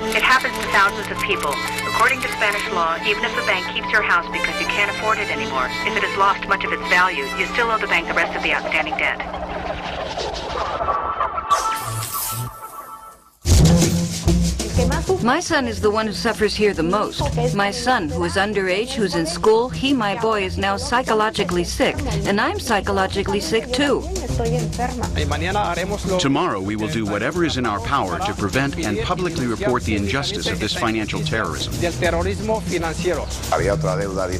It happens to thousands of people. According to Spanish law, even if the bank keeps your house because you can't afford it anymore, if it has lost much of its value, you still owe the bank the rest of the outstanding debt. My son is the one who suffers here the most. My son, who is underage, who's in school, my boy, is now psychologically sick, and I'm psychologically sick too. Tomorrow we will do whatever is in our power to prevent and publicly report the injustice of this financial terrorism.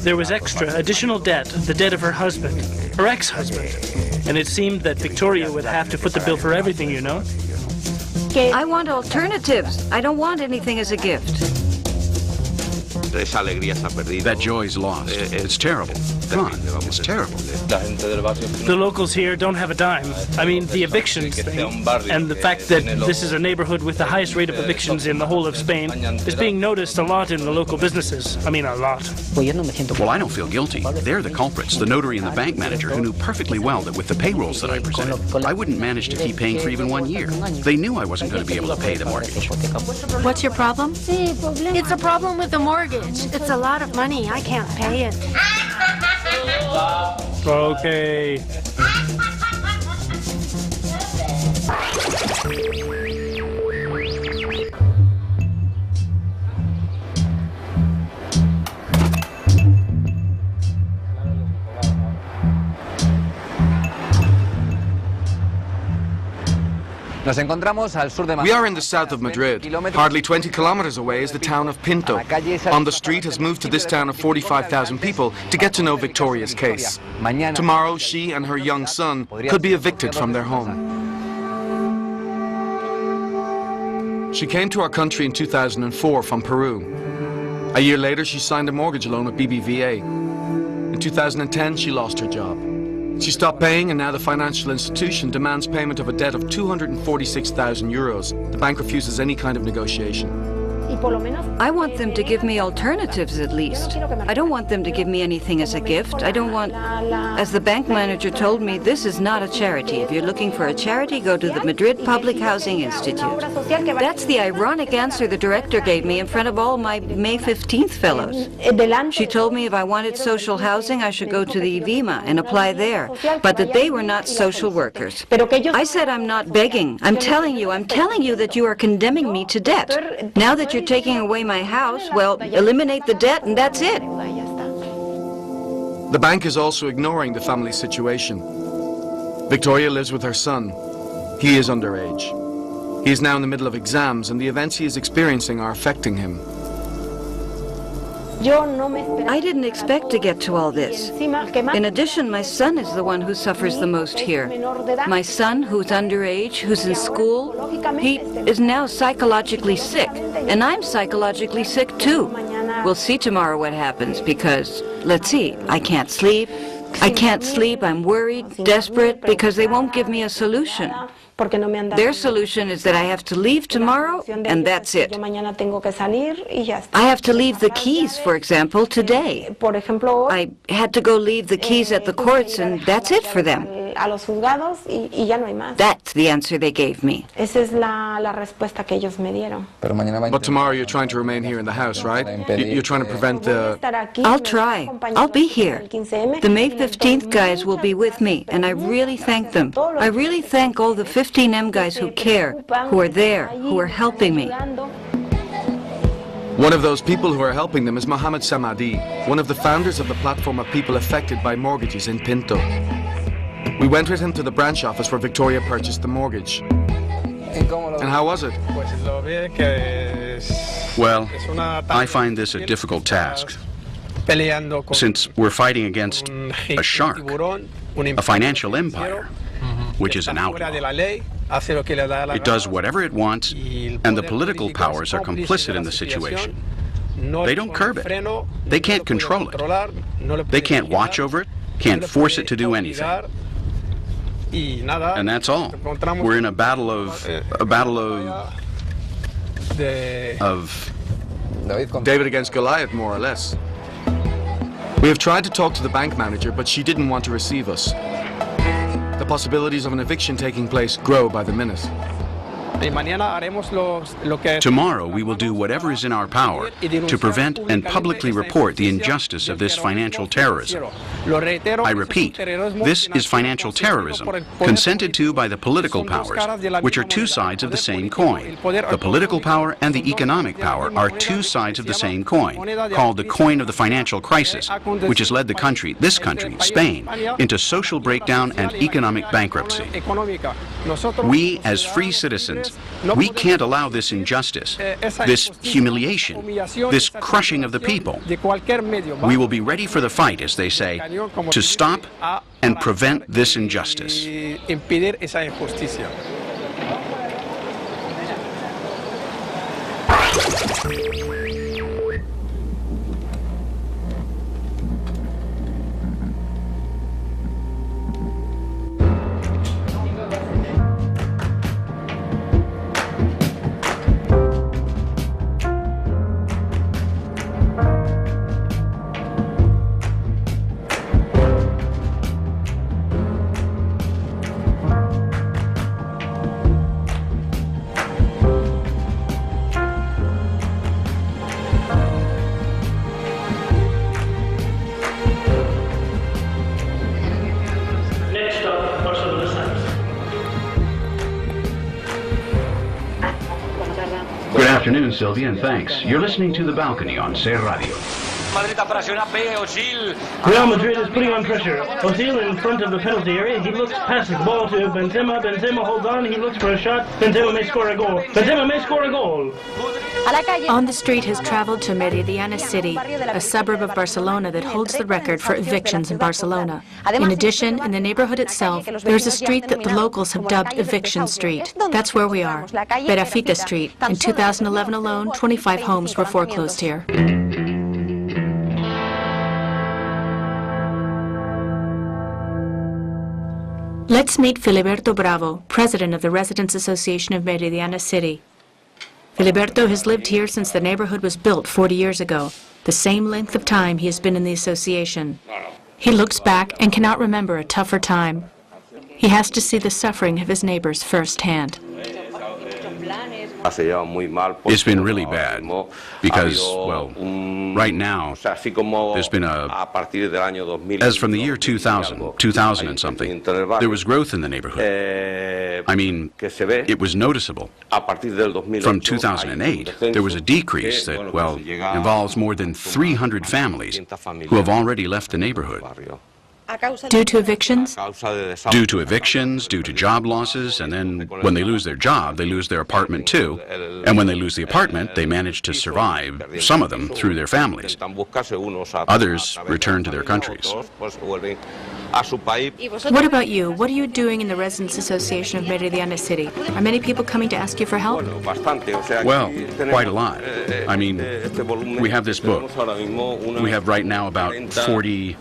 There was additional debt, the debt of her husband, her ex-husband. And it seemed that Victoria would have to foot the bill for everything, you know? I want alternatives. I don't want anything as a gift. That joy's lost. It's terrible. Gone. It's terrible. The locals here don't have a dime. I mean, the evictions thing, and the fact that this is a neighborhood with the highest rate of evictions in the whole of Spain, is being noticed a lot in the local businesses. I mean, a lot. Well, I don't feel guilty. They're the culprits, the notary and the bank manager, who knew perfectly well that with the payrolls that I presented, I wouldn't manage to keep paying for even 1 year. They knew I wasn't going to be able to pay the mortgage. What's your problem? It's a problem with the mortgage. It's a lot of money. I can't pay it. Okay. We are in the south of Madrid. Hardly 20 kilometers away is the town of Pinto. On the street has moved to this town of 45,000 people to get to know Victoria's case. Tomorrow, she and her young son could be evicted from their home. She came to our country in 2004 from Peru. A year later, she signed a mortgage loan with BBVA. In 2010, she lost her job. She stopped paying, and now the financial institution demands payment of a debt of 246,000 euros. The bank refuses any kind of negotiation. I want them to give me alternatives at least. I don't want them to give me anything as a gift. I don't want... As the bank manager told me, this is not a charity. If you're looking for a charity, go to the Madrid Public Housing Institute. That's the ironic answer the director gave me in front of all my May 15th fellows. She told me if I wanted social housing, I should go to the IVIMA and apply there, but that they were not social workers. I said I'm not begging. I'm telling you that you are condemning me to debt. Now that you're taking away my house, well, eliminate the debt and that's it. The bank is also ignoring the family situation. Victoria lives with her son. He is underage. He is now in the middle of exams, and the events he is experiencing are affecting him. I didn't expect to get to all this. In addition, my son is the one who suffers the most here. My son, who's underage, who's in school, he is now psychologically sick, and I'm psychologically sick too. We'll see tomorrow what happens, because, let's see, I can't sleep. I'm worried, desperate, because they won't give me a solution. Their solution is that I have to leave tomorrow, and that's it. I have to leave the keys, for example, today. I had to go leave the keys at the courts, and that's it for them. That's the answer they gave me. But tomorrow you're trying to remain here in the house, right? You're trying to prevent the... I'll try. I'll be here. The May 15th guys will be with me, and I really thank them. I really thank all the 15M guys who care, who are there, who are helping me. One of those people who are helping them is Mohamed Samadi, one of the founders of the platform of people affected by mortgages in Pinto. We went with him to the branch office where Victoria purchased the mortgage. And how was it? Well, I find this a difficult task, since we're fighting against a shark, a financial empire, which is an outlaw. It does whatever it wants, and the political powers are complicit in the situation. They don't curb it. They can't control it. They can't watch over it, can't force it to do anything. And that's all. We're in a battle of David against Goliath, more or less. We have tried to talk to the bank manager, but she didn't want to receive us. The possibilities of an eviction taking place grow by the minute. Tomorrow we will do whatever is in our power to prevent and publicly report the injustice of this financial terrorism. I repeat, this is financial terrorism, consented to by the political powers, which are two sides of the same coin. The political power and the economic power are two sides of the same coin, called the coin of the financial crisis, which has led this country, Spain, into social breakdown and economic bankruptcy. We, as free citizens, we can't allow this injustice, this humiliation, this crushing of the people. We will be ready for the fight, as they say, to stop and prevent this injustice. Good afternoon, Sylvia, and thanks. You're listening to The Balcony on Ser Radio. Real Madrid is putting on pressure. Ozil in front of the penalty area. He looks past the ball to Benzema. Benzema holds on. He looks for a shot. Benzema may score a goal. Benzema may score a goal. On the Street has traveled to Maridana city, a suburb of Barcelona that holds the record for evictions in Barcelona. In addition, in the neighborhood itself, there's a street that the locals have dubbed Eviction Street. That's where we are, Perafita Street. In 2011 alone, 25 homes were foreclosed here. Let's meet Filiberto Bravo, president of the Residents Association of Maridana City. Filiberto has lived here since the neighborhood was built 40 years ago, the same length of time he has been in the association. He looks back and cannot remember a tougher time. He has to see the suffering of his neighbors firsthand. It's been really bad because, well, right now, there's been as from the year 2000 and something, there was growth in the neighborhood. I mean, it was noticeable. From 2008, there was a decrease that, well, involves more than 300 families who have already left the neighborhood. Due to evictions? Due to evictions, due to job losses, and then when they lose their job, they lose their apartment too. And when they lose the apartment, they manage to survive, some of them, through their families. Others return to their countries. What about you? What are you doing in the Residents Association of Maridana City? Are many people coming to ask you for help? Well, quite a lot. I mean, we have this book. We have right now about 40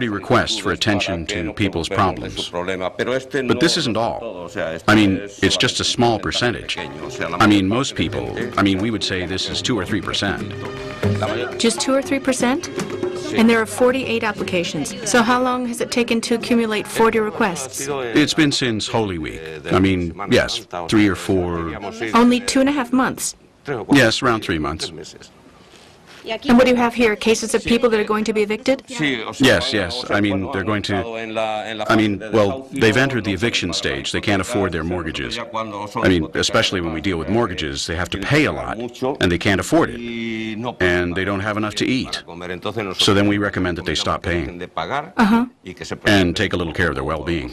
requests for attention to people's problems. But this isn't all. I mean, it's just a small percentage. I mean, most people, we would say this is 2 or 3%. Just 2 or 3%? And there are 48 applications. So how long has it taken to accumulate 40 requests? It's been since Holy Week. I mean, yes, 3 or 4. Only 2.5 months? Yes, around 3 months. And what do you have here? Cases of people that are going to be evicted? Yes. I mean, they're going to... well, they've entered the eviction stage. They can't afford their mortgages. I mean, especially when we deal with mortgages, they have to pay a lot, and they can't afford it. And they don't have enough to eat. So then we recommend that they stop paying. And take a little care of their well-being.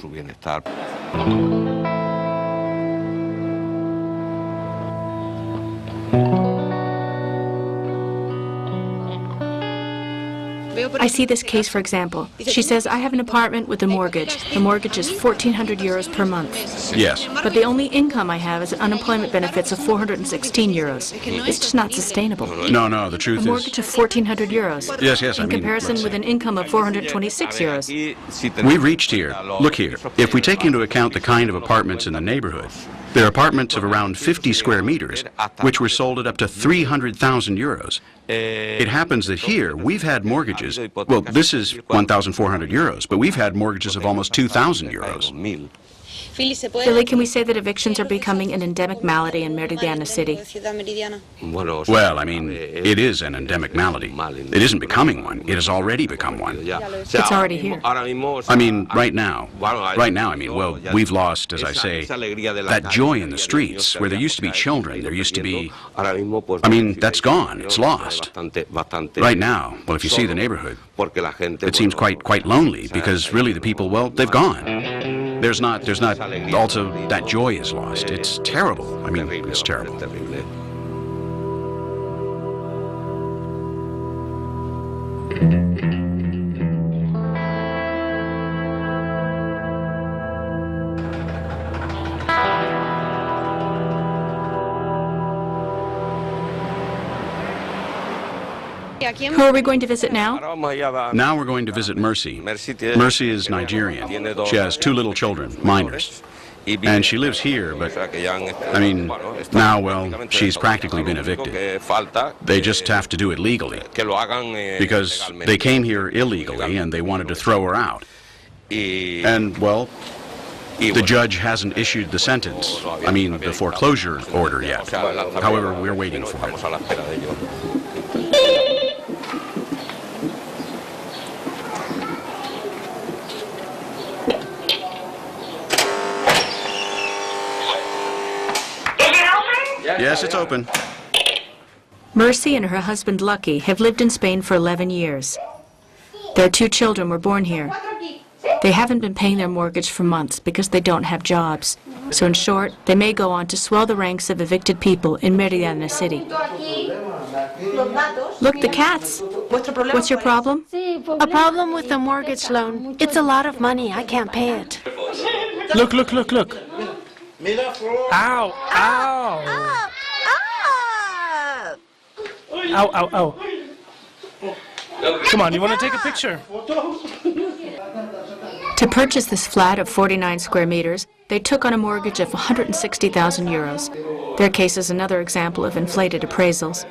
I see this case, for example. She says, I have an apartment with a mortgage. The mortgage is 1,400 euros per month. Yes. But the only income I have is unemployment benefits of 416 euros. It's just not sustainable. No, the truth A is... mortgage of 1,400 euros. Yes, I In mean, comparison with an income of 426 euros. We reached here. Look here. If we take into account the kind of apartments in the neighborhood, there are apartments of around 50 square meters, which were sold at up to 300,000 euros. It happens that here we've had mortgages, well, this is 1,400 euros, but we've had mortgages of almost 2,000 euros. Billy, can we say that evictions are becoming an endemic malady in Maridana City? Well, I mean, it is an endemic malady. It isn't becoming one. It has already become one. It's already here. I mean, right now, I mean, well, we've lost, as I say, that joy in the streets where there used to be children, there used to be, I mean, that's gone, it's lost. Right now, well, if you see the neighborhood, it seems quite lonely because really the people, well, they've gone. There's not, also that joy is lost. It's terrible. I mean, it's terrible. Who are we going to visit now? Now we're going to visit Mercy. Mercy is Nigerian. She has 2 little children, minors. And she lives here, but, I mean, now, well, she's practically been evicted. They just have to do it legally, because they came here illegally and they wanted to throw her out. And, well, the judge hasn't issued the sentence, I mean, the foreclosure order yet. However, we're waiting for it. Yes, it's open. Mercy and her husband Lucky have lived in Spain for 11 years. Their 2 children were born here. They haven't been paying their mortgage for months because they don't have jobs. So in short, they may go on to swell the ranks of evicted people in Maridana City. Look, the cats. What's your problem? A problem with the mortgage loan. It's a lot of money. I can't pay it. Look. Ow! Ow. Come on, you want to take a picture? To purchase this flat of 49 square meters, they took on a mortgage of 160,000 euros. Their case is another example of inflated appraisals.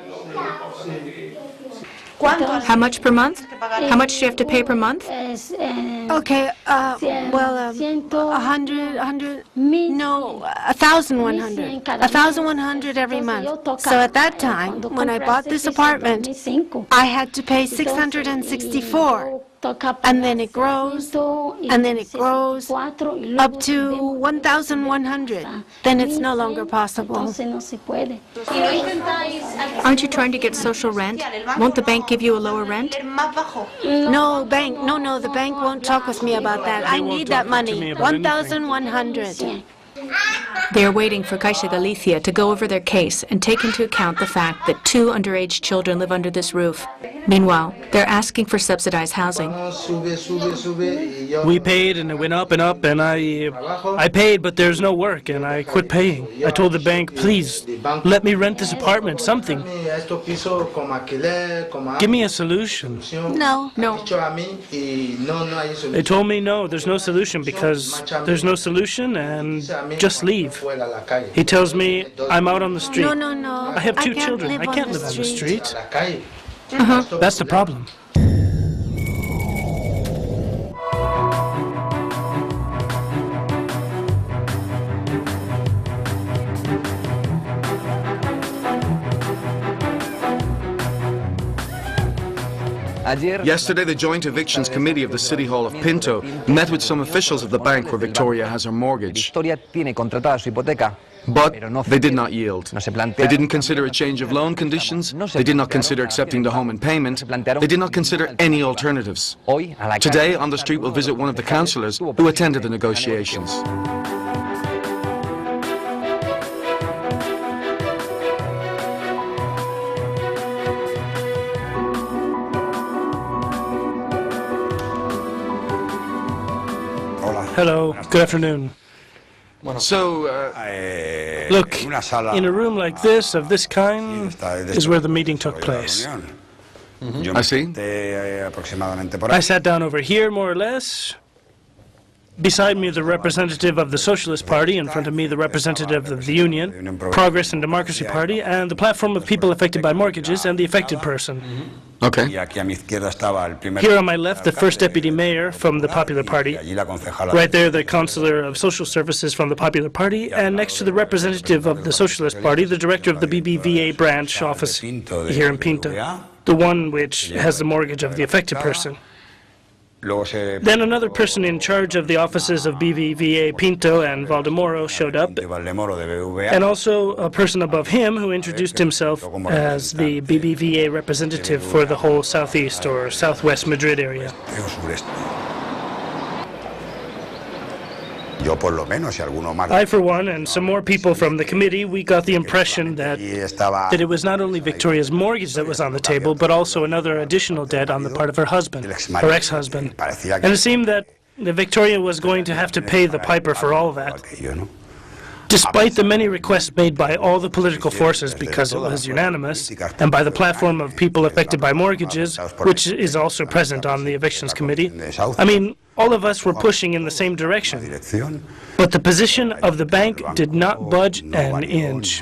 How much per month? How much do you have to pay per month? Okay, well, 1,100, 1,100 every month. So at that time, when I bought this apartment, I had to pay 664. And then it grows, and then it grows up to 1,100. Then it's no longer possible. Aren't you trying to get social rent? Won't the bank give you a lower rent? No, the bank won't talk with me about that. I need that money, 1,100. They are waiting for Caixa Galicia to go over their case and take into account the fact that 2 underage children live under this roof. Meanwhile, they're asking for subsidized housing. We paid and it went up and up, and I paid, but there's no work, and I quit paying. I told the bank, please, let me rent this apartment, something. Give me a solution. No. They told me no, there's no solution because there's no solution, and just leave. He tells me I'm out on the street. No. I have 2 children. I can't live on the street. That's the problem. Yesterday, the Joint Evictions Committee of the City Hall of Pinto met with some officials of the bank where Victoria has her mortgage. But they did not yield. They didn't consider a change of loan conditions. They did not consider accepting the home in payment. They did not consider any alternatives. Today, on the street, we'll visit one of the councillors who attended the negotiations. Hello. Good afternoon. So, Look, in a room like this, of this kind, is where the meeting took place. I see. I sat down over here, more or less. Beside me, the representative of the Socialist Party. In front of me, the representative of the Union, Progress and Democracy Party, and the platform of people affected by mortgages and the affected person. Okay. Here on my left, the first deputy mayor from the Popular Party. Right there, the councillor of social services from the Popular Party. And next to the representative of the Socialist Party, the director of the BBVA branch office here in Pinto, the one which has the mortgage of the affected person. Then another person in charge of the offices of BBVA Pinto and Valdemoro showed up, and also a person above him who introduced himself as the BBVA representative for the whole southeast or southwest Madrid area. I, for one, and some more people from the committee, we got the impression that it was not only Victoria's mortgage that was on the table, but also another additional debt on the part of her husband, her ex-husband. And it seemed that Victoria was going to have to pay the piper for all of that. Despite the many requests made by all the political forces, because it was unanimous, and by the platform of people affected by mortgages, which is also present on the evictions committee, I mean, all of us were pushing in the same direction. But the position of the bank did not budge an inch.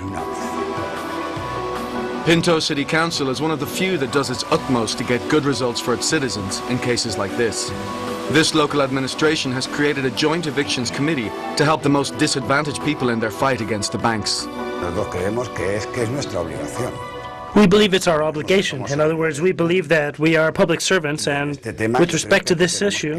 Pinto City Council is one of the few that does its utmost to get good results for its citizens in cases like this. This local administration has created a joint evictions committee to help the most disadvantaged people in their fight against the banks. We believe it's our obligation. In other words, we believe that we are public servants, and with respect to this issue,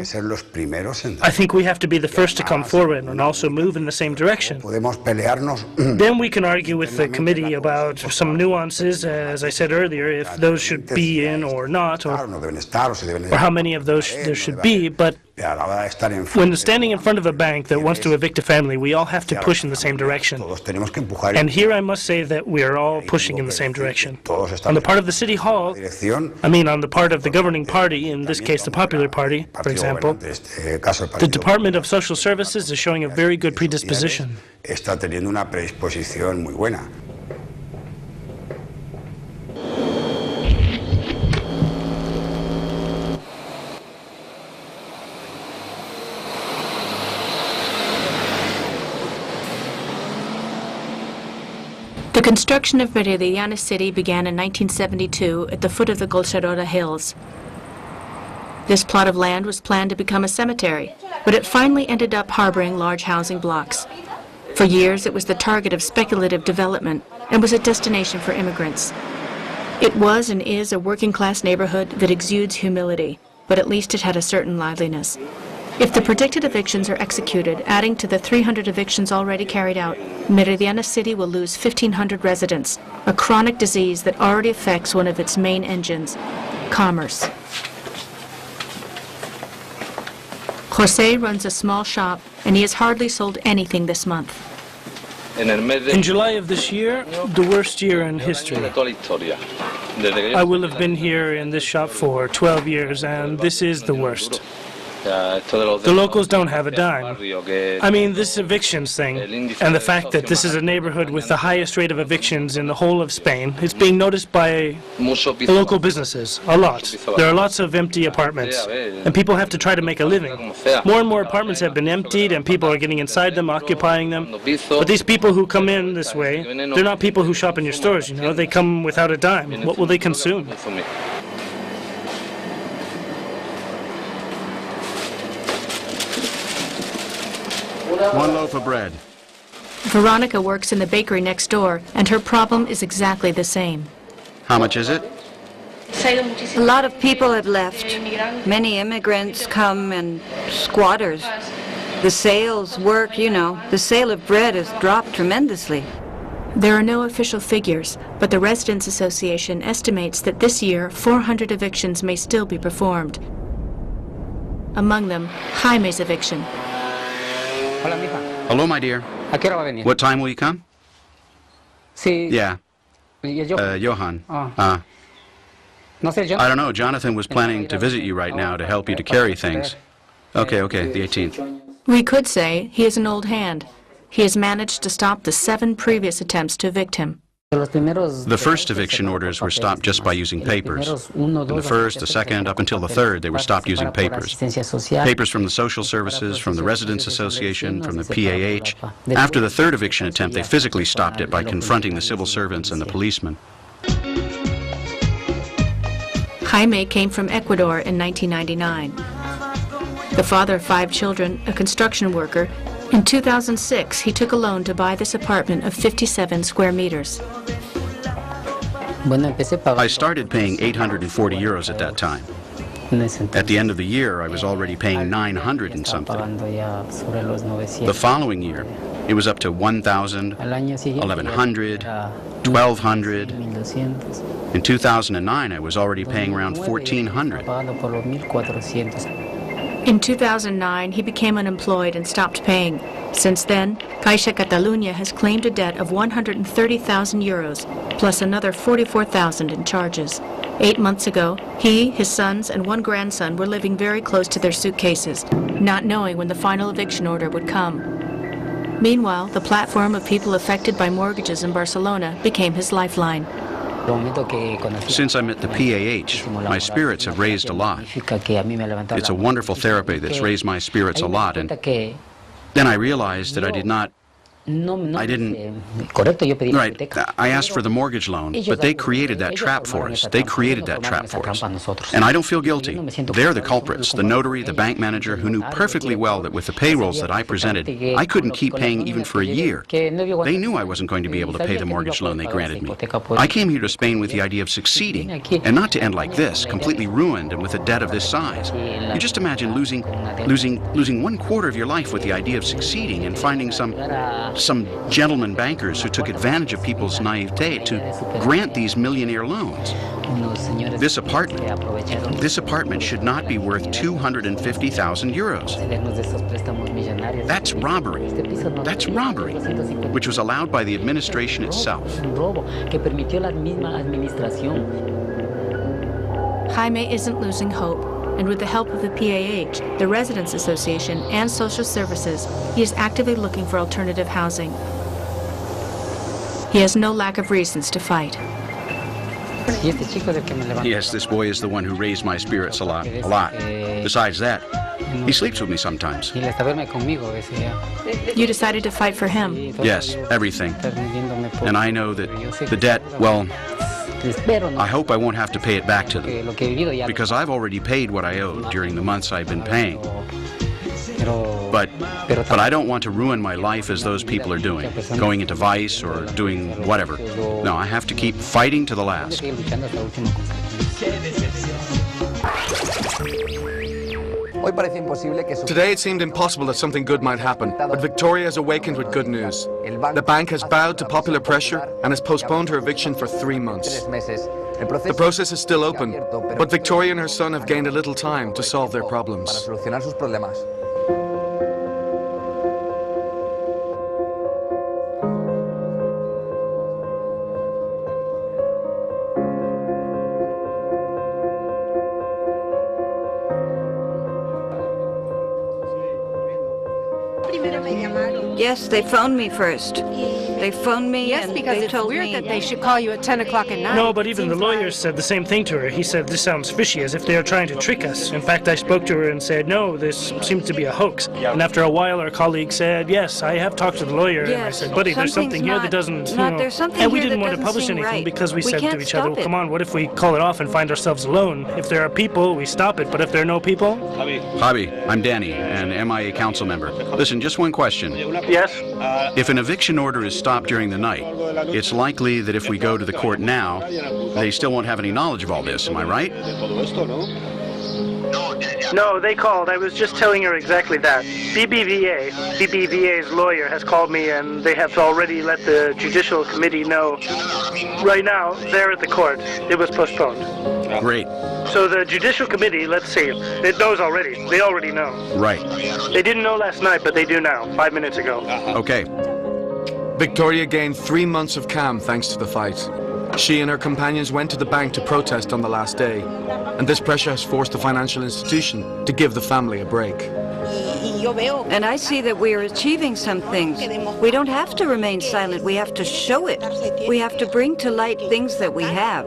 I think we have to be the first to come forward and also move in the same direction. Then we can argue with the committee about some nuances, as I said earlier, if those should be in or not, or how many of those there should be, but when standing in front of a bank that wants to evict a family, we all have to push in the same direction. And here I must say that we are all pushing in the same direction. On the part of the City Hall, I mean on the part of the governing party, in this case the Popular Party, for example, the Department of Social Services is showing a very good predisposition. The construction of Maridana city began in 1972 at the foot of the Golsadora Hills. This plot of land was planned to become a cemetery, but it finally ended up harboring large housing blocks. For years, it was the target of speculative development and was a destination for immigrants. It was and is a working-class neighborhood that exudes humility, but at least it had a certain liveliness. If the predicted evictions are executed, adding to the 300 evictions already carried out, Maridana City will lose 1,500 residents, a chronic disease that already affects one of its main engines, commerce. Jose runs a small shop, and he has hardly sold anything this month. In July of this year, the worst year in history. I will have been here in this shop for 12 years, and this is the worst. The locals don't have a dime. I mean, this evictions thing, and the fact that this is a neighborhood with the highest rate of evictions in the whole of Spain, it's being noticed by the local businesses, a lot. There are lots of empty apartments, and people have to try to make a living. More and more apartments have been emptied, and people are getting inside them, occupying them. But these people who come in this way, they're not people who shop in your stores, you know. They come without a dime. What will they consume? One loaf of bread. Veronica works in the bakery next door, and her problem is exactly the same. How much is it? A lot of people have left. Many immigrants come and squatters. The sales work, you know. The sale of bread has dropped tremendously. There are no official figures, but the Residents Association estimates that this year 400 evictions may still be performed. Among them, Jaime's eviction. Hello, my dear. What time will you come? Yeah. Johan. I don't know. Jonathan was planning to visit you right now to help you to carry things. Okay, the 18th. We could say he is an old hand. He has managed to stop the 7 previous attempts to evict him. The first eviction orders were stopped just by using papers. In the first, the second, up until the third, they were stopped using papers. Papers from the social services, from the Residents Association, from the PAH. After the third eviction attempt, they physically stopped it by confronting the civil servants and the policemen. Jaime came from Ecuador in 1999. The father of 5 children, a construction worker, in 2006 he took a loan to buy this apartment of 57 square meters. I started paying 840 euros at that time. At the end of the year, I was already paying 900 and something. The following year, it was up to 1,000, 1,100, 1,200. In 2009, I was already paying around 1,400. In 2009, he became unemployed and stopped paying. Since then, Caixa Catalunya has claimed a debt of 130,000 euros, plus another 44,000 in charges. 8 months ago, he, his sons, and 1 grandson were living very close to their suitcases, not knowing when the final eviction order would come. Meanwhile, the platform of people affected by mortgages in Barcelona became his lifeline. Since I met the PAH, my spirits have raised a lot. It's a wonderful therapy that's raised my spirits a lot, and then I realized that I didn't. Right, I asked for the mortgage loan, but they created that trap for us. They created that trap for us. And I don't feel guilty. They're the culprits, the notary, the bank manager, who knew perfectly well that with the payrolls that I presented, I couldn't keep paying even for a year. They knew I wasn't going to be able to pay the mortgage loan they granted me. I came here to Spain with the idea of succeeding, and not to end like this, completely ruined and with a debt of this size. You just imagine losing 1/4 of your life with the idea of succeeding and finding some gentlemen bankers who took advantage of people's naivete to grant these millionaire loans. This apartment should not be worth 250,000 euros. That's robbery. That's robbery, which was allowed by the administration itself. Jaime isn't losing hope, and with the help of the PAH, the Residents Association, and social services, he is actively looking for alternative housing. He has no lack of reasons to fight. Yes, this boy is the one who raised my spirits a lot. Besides that, he sleeps with me sometimes. You decided to fight for him. Yes, everything. And I know that the debt, well, I hope I won't have to pay it back to them, because I've already paid what I owed during the months I've been paying. But I don't want to ruin my life as those people are doing, going into vice or doing whatever. No, I have to keep fighting to the last. Today it seemed impossible that something good might happen, but Victoria has awakened with good news. The bank has bowed to popular pressure and has postponed her eviction for 3 months. The process is still open, but Victoria and her son have gained a little time to solve their problems. Yes, they phoned me first. They phoned me Yes, and because they it's told weird me that they should call you at 10 o'clock at night. No, but even the Seems lawyer like- said the same thing to her. He said, this sounds fishy, as if they are trying to trick us. In fact, I spoke to her and said, no, this seems to be a hoax. And after a while, our colleague said, yes, I have talked to the lawyer. And I Yes, said, buddy, there's something here that doesn't, there's something and we here didn't that want to doesn't publish seem anything right. because we said can't to each other, stop well, it. come on, what if we call it off and find ourselves alone? If there are people, we stop it, but if there are no people? Javi, I'm Danny, an MIA council member. Listen, just one question. Yes? If an eviction order is stopped during the night, it's likely that if we go to the court now, they still won't have any knowledge of all this, am I right? No, they called. I was just telling her exactly that. BBVA's lawyer has called me and they have already let the judicial committee know. Right now, they're at the court. It was postponed. Great. So the judicial committee, let's see, it knows already. They already know. Right. They didn't know last night, but they do now, 5 minutes ago. Okay. Victoria gained 3 months of calm thanks to the fight. She and her companions went to the bank to protest on the last day, and this pressure has forced the financial institution to give the family a break. And I see that we are achieving some things. We don't have to remain silent. We have to show it. We have to bring to light things that we have.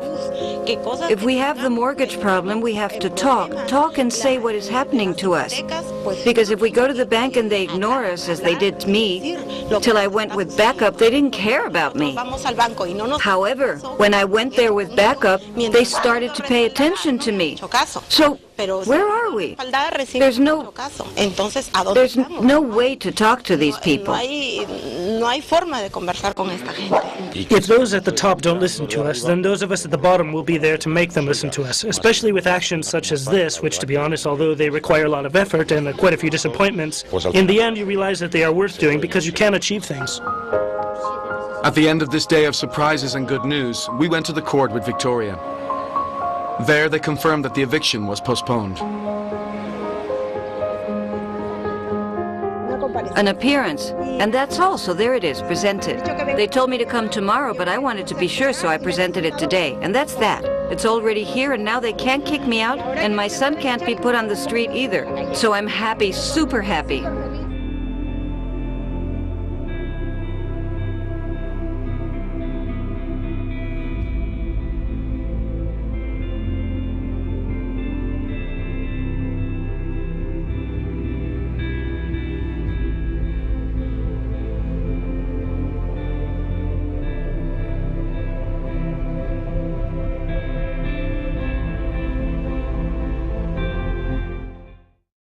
If we have the mortgage problem, we have to talk and say what is happening to us. Because if we go to the bank and they ignore us, as they did to me, till I went with backup, they didn't care about me. However, when I went there with backup, they started to pay attention to me. So, where are we? There's no way to talk to these people. If those at the top don't listen to us, then those of us at the bottom will be there to make them listen to us, especially with actions such as this, which, to be honest, although they require a lot of effort and quite a few disappointments, in the end you realize that they are worth doing because you can achieve things. At the end of this day of surprises and good news, we went to the court with Victoria. There, they confirmed that the eviction was postponed. An appearance, and that's all, so there it is, presented. They told me to come tomorrow, but I wanted to be sure, so I presented it today, and that's that. It's already here, and now they can't kick me out, and my son can't be put on the street either. So I'm happy, super happy.